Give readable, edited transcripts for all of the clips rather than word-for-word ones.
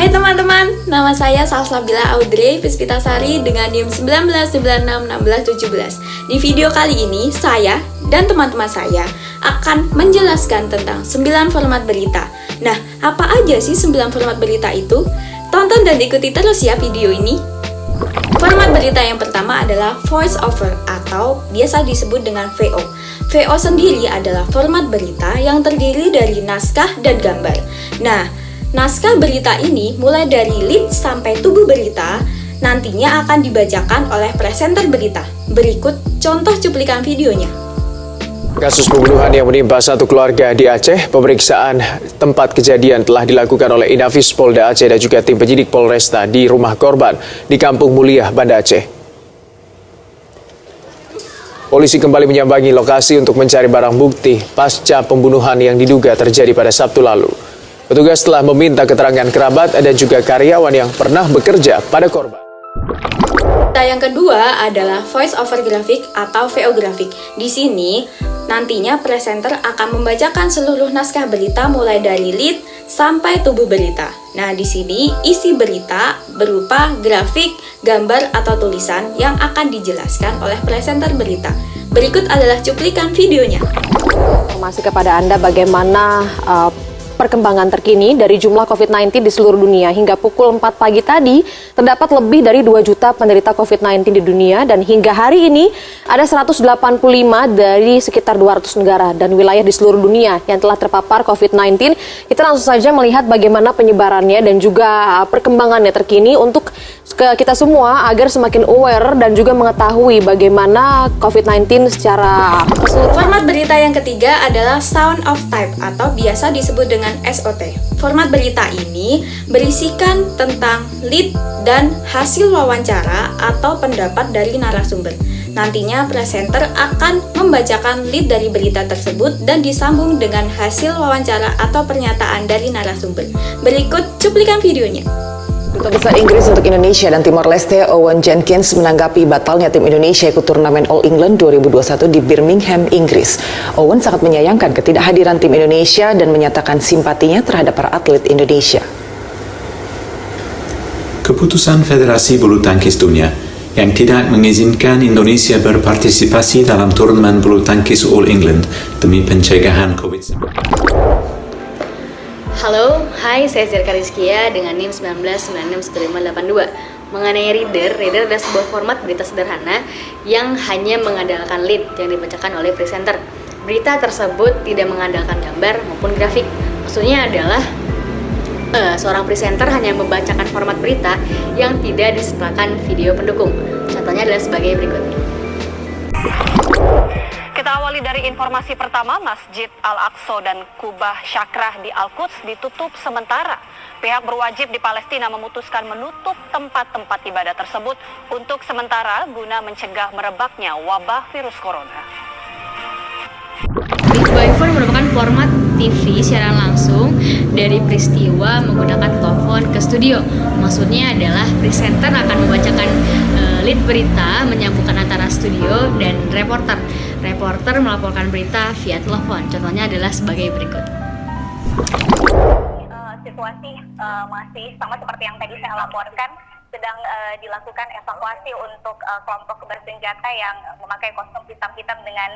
Hai teman-teman, nama saya Salsabila Audrey Puspitasari dengan NIM 19961617. Di video kali ini, saya dan teman-teman saya akan menjelaskan tentang 9 format berita. Nah, apa aja sih 9 format berita itu? Tonton dan ikuti terus ya video ini. Format berita yang pertama adalah voice over atau biasa disebut dengan VO. VO sendiri adalah format berita yang terdiri dari naskah dan gambar. Nah, naskah berita ini mulai dari lead sampai tubuh berita nantinya akan dibacakan oleh presenter berita. Berikut contoh cuplikan videonya. Kasus pembunuhan yang menimpa satu keluarga di Aceh, pemeriksaan tempat kejadian telah dilakukan oleh Inafis Polda Aceh dan juga tim penyidik Polresta di rumah korban di Kampung Mulia, Banda Aceh. Polisi kembali menyambangi lokasi untuk mencari barang bukti pasca pembunuhan yang diduga terjadi pada Sabtu lalu. Petugas telah meminta keterangan kerabat dan juga karyawan yang pernah bekerja pada korban. Yang kedua adalah voice over graphic atau VO graphic. Di sini nantinya presenter akan membacakan seluruh naskah berita mulai dari lead sampai tubuh berita. Nah, di sini isi berita berupa grafik, gambar atau tulisan yang akan dijelaskan oleh presenter berita. Berikut adalah cuplikan videonya. Informasi kepada Anda bagaimana perkembangan terkini dari jumlah COVID-19 di seluruh dunia. Hingga pukul 4 pagi tadi, terdapat lebih dari 2 juta penderita COVID-19 di dunia, dan hingga hari ini ada 185 dari sekitar 200 negara dan wilayah di seluruh dunia yang telah terpapar COVID-19. Kita langsung saja melihat bagaimana penyebarannya dan juga perkembangannya terkini untuk kita semua agar semakin aware dan juga mengetahui bagaimana COVID-19 secara keseluruhan. Format berita yang ketiga adalah sound of type atau biasa disebut dengan SOT. Format berita ini berisikan tentang lead dan hasil wawancara atau pendapat dari narasumber. Nantinya presenter akan membacakan lead dari berita tersebut dan disambung dengan hasil wawancara atau pernyataan dari narasumber. Berikut cuplikan videonya. Duta Besar Inggris untuk Indonesia dan Timor Leste, Owen Jenkins, menanggapi batalnya tim Indonesia ikut turnamen All England 2021 di Birmingham, Inggris. Owen sangat menyayangkan ketidakhadiran tim Indonesia dan menyatakan simpatinya terhadap para atlet Indonesia. Keputusan Federasi Bulu Tangkis Dunia yang tidak mengizinkan Indonesia berpartisipasi dalam turnamen bulu tangkis All England demi pencegahan COVID-19. Halo, hai, saya Zerka Rizkia dengan NIM 19961582. Mengenai reader adalah sebuah format berita sederhana yang hanya mengandalkan lead yang dibacakan oleh presenter. Berita tersebut tidak mengandalkan gambar maupun grafik. Maksudnya adalah seorang presenter hanya membacakan format berita yang tidak disertakan video pendukung. Contohnya adalah sebagai berikut. Kita awali dari informasi pertama, Masjid Al-Aqsa dan Kubah Syakrah di Al-Quds ditutup sementara. Pihak berwajib di Palestina memutuskan menutup tempat-tempat ibadah tersebut untuk sementara guna mencegah merebaknya wabah virus corona. Big merupakan format TV siaran langsung dari peristiwa menggunakan telepon ke studio. Maksudnya adalah presenter akan membacakan lead berita, menyambungkan antara studio dan reporter. Reporter melaporkan berita via telepon. Contohnya adalah sebagai berikut. Situasi masih sama seperti yang tadi saya laporkan. Sedang dilakukan evakuasi untuk kelompok bersenjata yang memakai kostum hitam-hitam dengan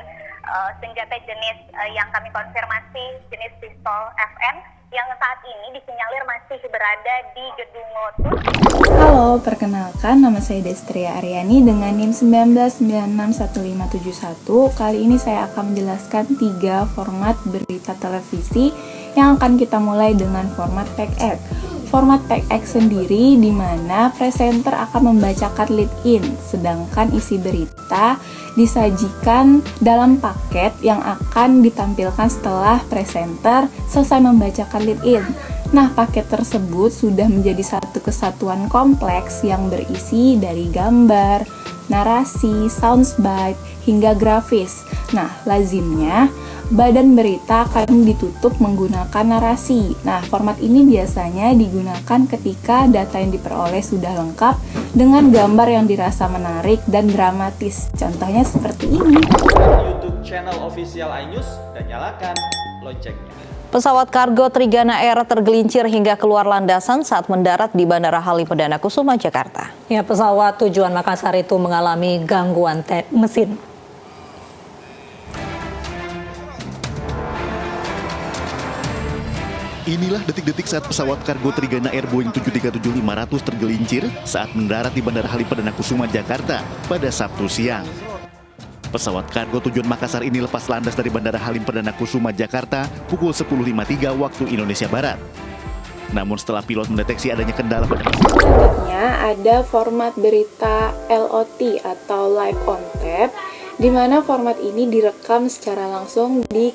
senjata jenis yang kami konfirmasi jenis pistol FN yang saat ini disinyalir masih berada di Gedung Lotus. Halo, perkenalkan nama saya Destria Aryani dengan NIM 19961571. Kali ini saya akan menjelaskan 3 format berita televisi yang akan kita mulai dengan format pack-up. Format pack-up sendiri di mana presenter akan membacakan lead-in, sedangkan isi berita disajikan dalam paket yang akan ditampilkan setelah presenter selesai membacakan lead-in. Nah, paket tersebut sudah menjadi satu kesatuan kompleks yang berisi dari gambar, narasi, soundbite, hingga grafis. Nah, lazimnya badan berita akan ditutup menggunakan narasi. Nah, format ini biasanya digunakan ketika data yang diperoleh sudah lengkap dengan gambar yang dirasa menarik dan dramatis. Contohnya seperti ini. YouTube channel official iNews dan nyalakan loncengnya. Pesawat kargo Trigana Air tergelincir hingga keluar landasan saat mendarat di Bandara Halim Perdana Kusuma, Jakarta. Ya, pesawat tujuan Makassar itu mengalami gangguan mesin. Inilah detik-detik saat pesawat kargo Trigana Air Boeing 737-500 tergelincir saat mendarat di Bandara Halim Perdana Kusuma, Jakarta pada Sabtu siang. Pesawat kargo tujuan Makassar ini lepas landas dari Bandara Halim Perdana Kusuma, Jakarta pukul 10.53 waktu Indonesia Barat. Namun setelah pilot mendeteksi adanya kendala pada pesawat. Selanjutnya ada format berita LOT atau live on tape, di mana format ini direkam secara langsung di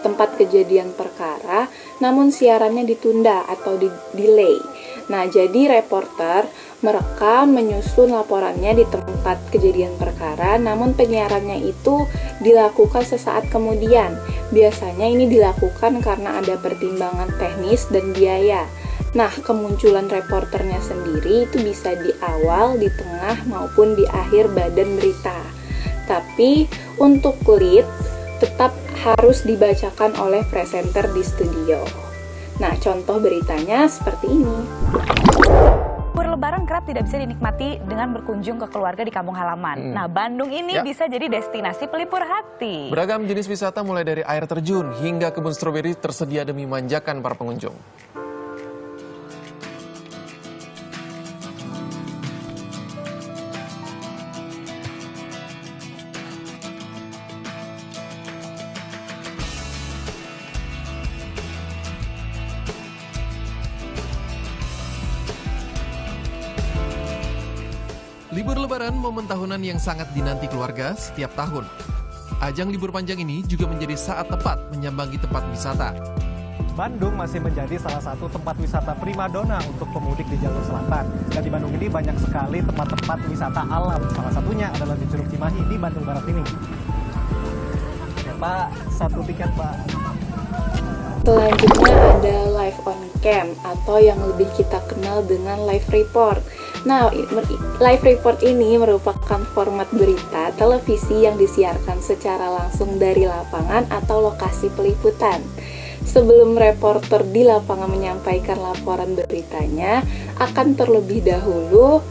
tempat kejadian perkara, namun siarannya ditunda atau delay. Nah, jadi reporter merekam, menyusun laporannya di tempat kejadian perkara, namun penyiarannya itu dilakukan sesaat kemudian. Biasanya ini dilakukan karena ada pertimbangan teknis dan biaya. Nah, kemunculan reporternya sendiri itu bisa di awal, di tengah, maupun di akhir badan berita. Tapi untuk lead tetap harus dibacakan oleh presenter di studio. Nah, contoh beritanya seperti ini. Lebaran kerap tidak bisa dinikmati dengan berkunjung ke keluarga di kampung halaman. Nah, Bandung ini bisa jadi destinasi pelipur hati. Beragam jenis wisata mulai dari air terjun hingga kebun stroberi tersedia demi manjakan para pengunjung. Libur Lebaran momen tahunan yang sangat dinanti keluarga setiap tahun. Ajang libur panjang ini juga menjadi saat tepat menyambangi tempat wisata. Bandung masih menjadi salah satu tempat wisata primadona untuk pemudik di jalur selatan. Dan di Bandung ini banyak sekali tempat-tempat wisata alam. Salah satunya adalah di Curug Cimahi di Bandung Barat ini. Ya, Pak, satu tiket, Pak. Selanjutnya ada live on cam atau yang lebih kita kenal dengan live report. Nah, live report ini merupakan format berita televisi yang disiarkan secara langsung dari lapangan atau lokasi peliputan. Sebelum reporter di lapangan menyampaikan laporan beritanya, akan terlebih dahulu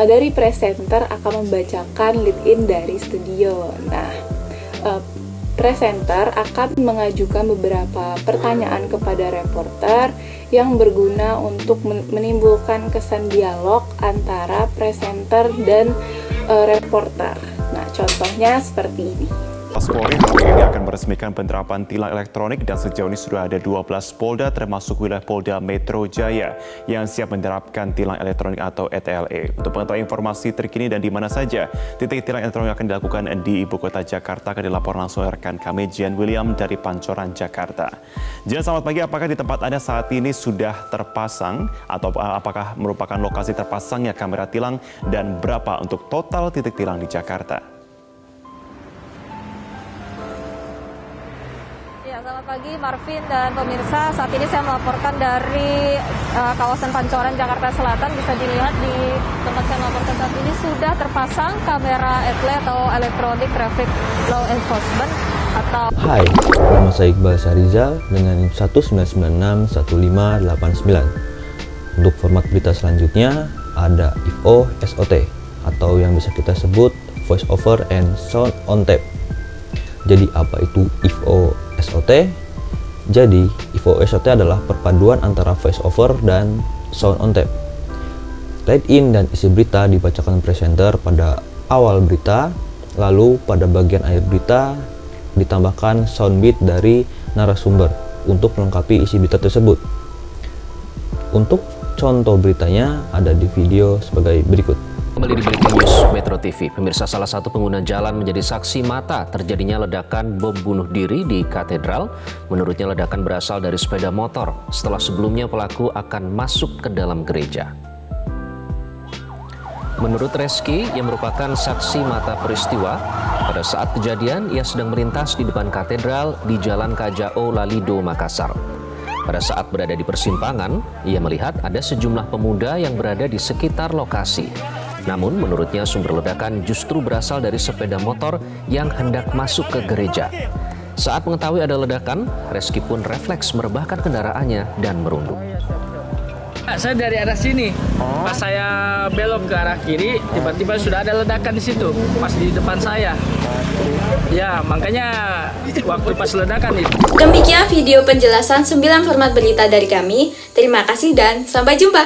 dari presenter akan membacakan lead-in dari studio. Nah, presenter akan mengajukan beberapa pertanyaan kepada reporter yang berguna untuk menimbulkan kesan dialog antara presenter dan reporter. Nah, contohnya seperti ini. Polri hari ini akan meresmikan penerapan tilang elektronik dan sejauh ini sudah ada 12 Polda termasuk wilayah Polda Metro Jaya yang siap menerapkan tilang elektronik atau ETLE. Untuk mengetahui informasi terkini dan di mana saja titik tilang elektronik akan dilakukan di Ibu Kota Jakarta akan dilaporkan langsung rekan kami Jian William dari Pancoran, Jakarta. Jian, selamat pagi. Apakah di tempat Anda saat ini sudah terpasang atau apakah merupakan lokasi terpasangnya kamera tilang dan berapa untuk total titik tilang di Jakarta? Selamat pagi Marvin dan pemirsa, saat ini saya melaporkan dari kawasan Pancoran, Jakarta Selatan. Bisa dilihat di tempat saya melaporkan saat ini sudah terpasang kamera ETLE atau Electronic Traffic Law Enforcement atau... Hai, nama saya Iqbal Syahrizal dengan 1996159. Untuk format berita selanjutnya ada IFO SOT atau yang bisa kita sebut Voice Over and Sound on Tape. Jadi apa itu IFO SOT? Jadi IFO SOT adalah perpaduan antara voice over dan sound on tape. Lead-in dan isi berita dibacakan presenter pada awal berita, lalu pada bagian akhir berita ditambahkan sound bit dari narasumber untuk melengkapi isi berita tersebut. Untuk contoh beritanya ada di video sebagai berikut. Kembali di Breaking News Metro TV, pemirsa, salah satu pengguna jalan menjadi saksi mata terjadinya ledakan bom bunuh diri di katedral. Menurutnya ledakan berasal dari sepeda motor setelah sebelumnya pelaku akan masuk ke dalam gereja. Menurut Reski yang merupakan saksi mata peristiwa, pada saat kejadian ia sedang melintas di depan katedral di Jalan Kajao Lalido, Makassar. Pada saat berada di persimpangan, ia melihat ada sejumlah pemuda yang berada di sekitar lokasi. Namun menurutnya sumber ledakan justru berasal dari sepeda motor yang hendak masuk ke gereja. Saat mengetahui ada ledakan, Reski pun refleks merebahkan kendaraannya dan merunduk. Saya dari arah sini, pas saya belok ke arah kiri, tiba-tiba sudah ada ledakan di situ, pas di depan saya. Ya, makanya waktu pas ledakan itu. Demikian video penjelasan 9 format berita dari kami. Terima kasih dan sampai jumpa.